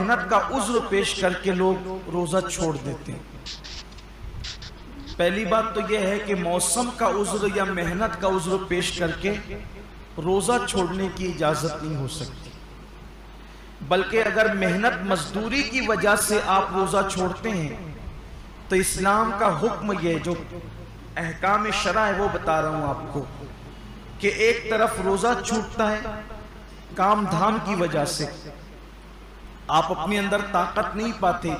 محنت کا عذر پیش کر کے لوگ روزہ چھوڑ دیتے ہیں۔ پہلی بات تو یہ ہے کہ موسم کا عذر یا محنت کا عذر پیش کر کے روزہ چھوڑنے کی اجازت نہیں ہو سکتی، بلکہ اگر محنت مزدوری کی وجہ سے آپ روزہ چھوڑتے ہیں تو اسلام کا حکم یہ جو احکام شرع ہے وہ بتا رہا ہوں آپ کو، کہ ایک طرف روزہ چھوٹتا ہے کام دھام کی وجہ سے، آپ اپنے اندر طاقت نہیں پاتے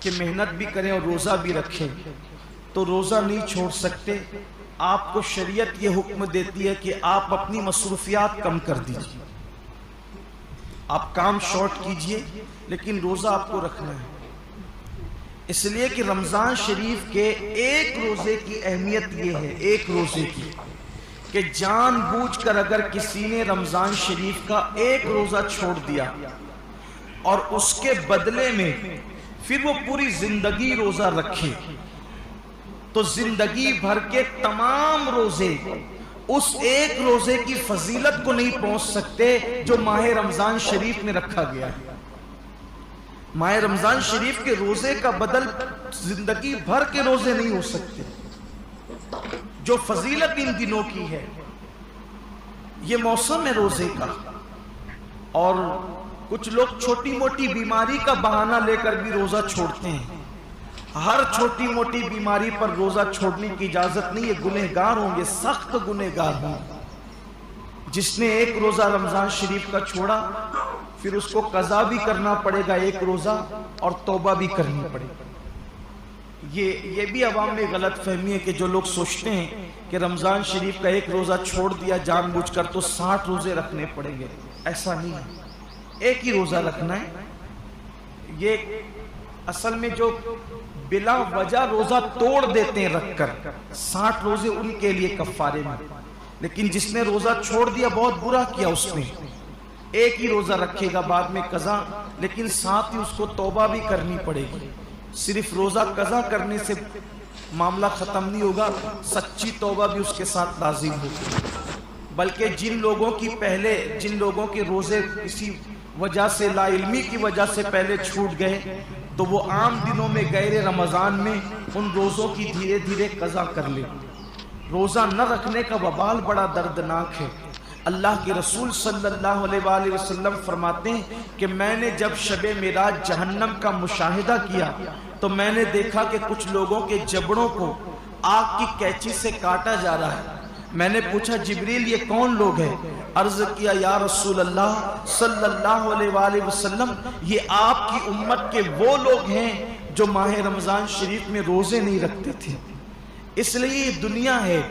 کہ محنت بھی کریں اور روزہ بھی رکھیں، تو روزہ نہیں چھوڑ سکتے۔ آپ کو شریعت یہ حکم دیتی ہے کہ آپ اپنی مصروفیات کم کر دیجئے، آپ کام شارٹ کیجئے لیکن روزہ آپ کو رکھنا ہے۔ اس لیے کہ رمضان شریف کے ایک روزے کی اہمیت یہ ہے، ایک روزے کی، کہ جان بوجھ کر اگر کسی نے رمضان شریف کا ایک روزہ چھوڑ دیا اور اس کے بدلے میں پھر وہ پوری زندگی روزہ رکھے تو زندگی بھر کے تمام روزے اس ایک روزے کی فضیلت کو نہیں پہنچ سکتے جو ماہ رمضان شریف میں رکھا گیا ہے۔ ماہ رمضان شریف کے روزے کا بدل زندگی بھر کے روزے نہیں ہو سکتے۔ جو فضیلت ان دنوں کی ہے، یہ موسم ہے روزے کا، اور کچھ لوگ چھوٹی موٹی بیماری کا بہانہ لے کر بھی روزہ چھوڑتے ہیں۔ ہر چھوٹی موٹی بیماری پر روزہ چھوڑنے کی اجازت نہیں، یہ گنہگار ہوں گے، سخت گنہگار ہوں گے۔ جس نے ایک روزہ رمضان شریف کا چھوڑا پھر اس کو قضا بھی کرنا پڑے گا ایک روزہ، اور توبہ بھی کرنی پڑے گی۔ یہ بھی عوام میں غلط فہمی ہے کہ جو لوگ سوچتے ہیں کہ رمضان شریف کا ایک روزہ چھوڑ دیا جان بوجھ کر تو 60 روزے رکھنے پڑیں گے، ایسا نہیں ہے، ایک ہی روزہ رکھنا ہے۔ یہ اصل میں جو بلا وجہ روزہ توڑ دیتے ہیں رکھ کر، 60 روزے ان کے لیے کفارے میں، لیکن جس نے روزہ چھوڑ دیا بہت برا کیا اس نے، ایک ہی روزہ رکھے گا بعد میں قضا، لیکن ساتھ ہی اس کو توبہ بھی کرنی پڑے گی۔ صرف روزہ قضا کرنے سے معاملہ ختم نہیں ہوگا، سچی توبہ بھی اس کے ساتھ لازم ہوگی۔ بلکہ جن لوگوں کے روزے کسی وجہ سے، لا علمی کی وجہ سے پہلے چھوٹ گئے تو وہ عام دنوں میں غیر رمضان میں ان روزوں کی دھیرے دھیرے قضا کر لیں۔ روزہ نہ رکھنے کا وبال بڑا دردناک ہے۔ اللہ کے رسول صلی اللہ علیہ وآلہ وسلم فرماتے ہیں کہ میں نے جب شب معراج جہنم کا مشاہدہ کیا تو میں نے دیکھا کہ کچھ لوگوں کے جبڑوں کو آگ کی کینچی سے کاٹا جا رہا ہے۔ میں نے پوچھا جبریل یہ کون لوگ ہیں؟ عرض کیا یا رسول اللہ صلی اللہ علیہ وآلہ وسلم یہ آپ کی امت کے وہ لوگ ہیں جو ماہ رمضان شریف میں روزے نہیں رکھتے تھے۔ اس لیے یہ دنیا ہے،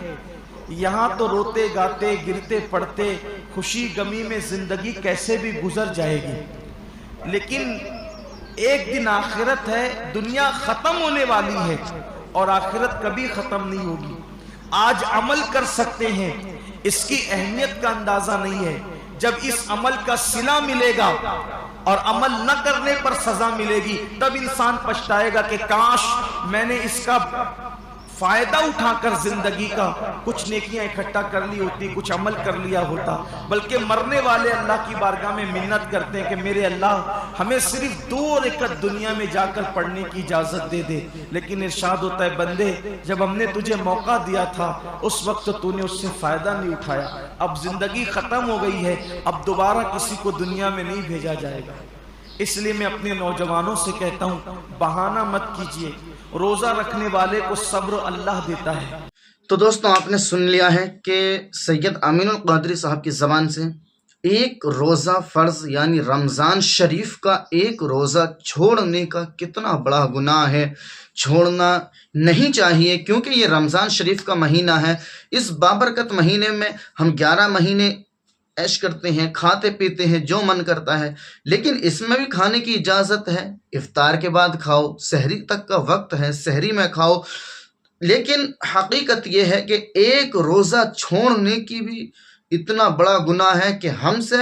یہاں تو روتے گاتے گرتے پڑتے خوشی غمی میں زندگی کیسے بھی گزر جائے گی، لیکن ایک دن آخرت ہے، دنیا ختم ہونے والی ہے اور آخرت کبھی ختم نہیں ہوگی۔ آج عمل کر سکتے ہیں، اس کی اہمیت کا اندازہ نہیں ہے، جب اس عمل کا صلہ ملے گا اور عمل نہ کرنے پر سزا ملے گی تب انسان پچھتائے گا کہ کاش میں نے اس کا فائدہ اٹھا کر زندگی کا کچھ نیکیاں اکٹھا کر لی ہوتی، کچھ عمل کر لیا ہوتا۔ بلکہ مرنے والے اللہ کی بارگاہ میں منت کرتے ہیں کہ میرے اللہ ہمیں صرف 2 رکعت دنیا میں جا کر پڑھنے کی اجازت دے دے، لیکن ارشاد ہوتا ہے بندے جب ہم نے تجھے موقع دیا تھا اس وقت تو نے اس سے فائدہ نہیں اٹھایا، اب زندگی ختم ہو گئی ہے، اب دوبارہ کسی کو دنیا میں نہیں بھیجا جائے گا۔ اس لیے میں اپنے نوجوانوں سے کہتا ہوں بہانہ مت کیجئے، روزہ رکھنے والے کو صبر اللہ دیتا ہے۔ تو دوستوں آپ نے سن لیا ہے کہ سید امین القادری صاحب کی زبان سے ایک روزہ فرض یعنی رمضان شریف کا ایک روزہ چھوڑنے کا کتنا بڑا گناہ ہے، چھوڑنا نہیں چاہیے، کیونکہ یہ رمضان شریف کا مہینہ ہے۔ اس بابرکت مہینے میں ہم 11 مہینے عیش کرتے ہیں، کھاتے پیتے ہیں جو من کرتا ہے، لیکن اس میں بھی کھانے کی اجازت ہے، افطار کے بعد کھاؤ، سحری تک کا وقت ہے، سحری میں کھاؤ، لیکن حقیقت یہ ہے کہ ایک روزہ چھوڑنے کی بھی اتنا بڑا گناہ ہے کہ ہم سے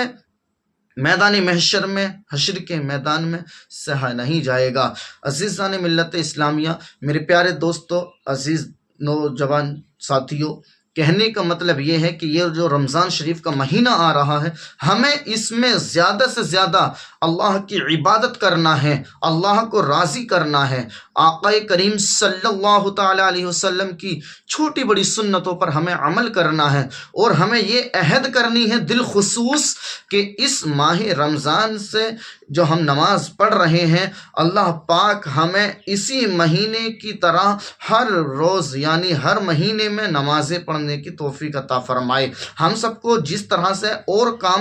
میدان محشر میں، حشر کے میدان میں سہا نہیں جائے گا۔ عزیزان ملت اسلامیہ، میرے پیارے دوستو، عزیز نوجوان ساتھیوں، کہنے کا مطلب یہ ہے کہ یہ جو رمضان شریف کا مہینہ آ رہا ہے ہمیں اس میں زیادہ سے زیادہ اللہ کی عبادت کرنا ہے، اللہ کو راضی کرنا ہے، آقا کریم صلی اللہ تعالی علیہ وسلم کی چھوٹی بڑی سنتوں پر ہمیں عمل کرنا ہے، اور ہمیں یہ عہد کرنی ہے دل خصوص کہ اس ماہ رمضان سے جو ہم نماز پڑھ رہے ہیں اللہ پاک ہمیں اسی مہینے کی طرح ہر روز یعنی ہر مہینے میں نمازیں پڑھنے کی توفیق عطا فرمائے۔ ہم سب کو جس طرح سے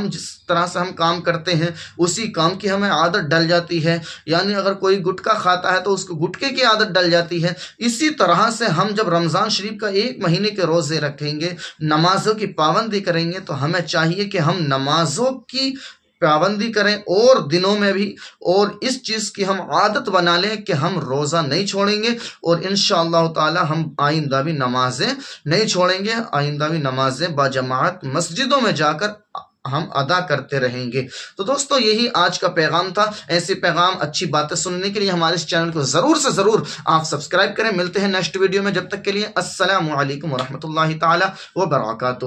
جس طرح سے ہم کام کرتے ہیں اسی کام کی ہمیں عادت ڈل جاتی ہے، یعنی اگر کوئی گٹکا کھاتا ہے تو اس کو گٹکے کی عادت ڈل جاتی ہے، اسی طرح سے ہم جب رمضان شریف کا ایک مہینے کے روزے رکھیں گے، نمازوں کی پابندی کریں گے، تو ہمیں چاہیے کہ ہم نمازوں کی پابندی کریں اور دنوں میں بھی، اور اس چیز کی ہم عادت بنا لیں کہ ہم روزہ نہیں چھوڑیں گے، اور انشاءاللہ تعالی ہم آئندہ بھی نمازیں نہیں چھوڑیں گے، آئندہ بھی نمازیں باجماعت مسجدوں میں جا کر ہم ادا کرتے رہیں گے۔ تو دوستو یہی آج کا پیغام تھا۔ ایسے پیغام اچھی باتیں سننے کے لیے ہمارے اس چینل کو ضرور سے ضرور آپ سبسکرائب کریں۔ ملتے ہیں نیکسٹ ویڈیو میں، جب تک کے لیے السلام علیکم ورحمۃ اللہ تعالی وبرکاتہ۔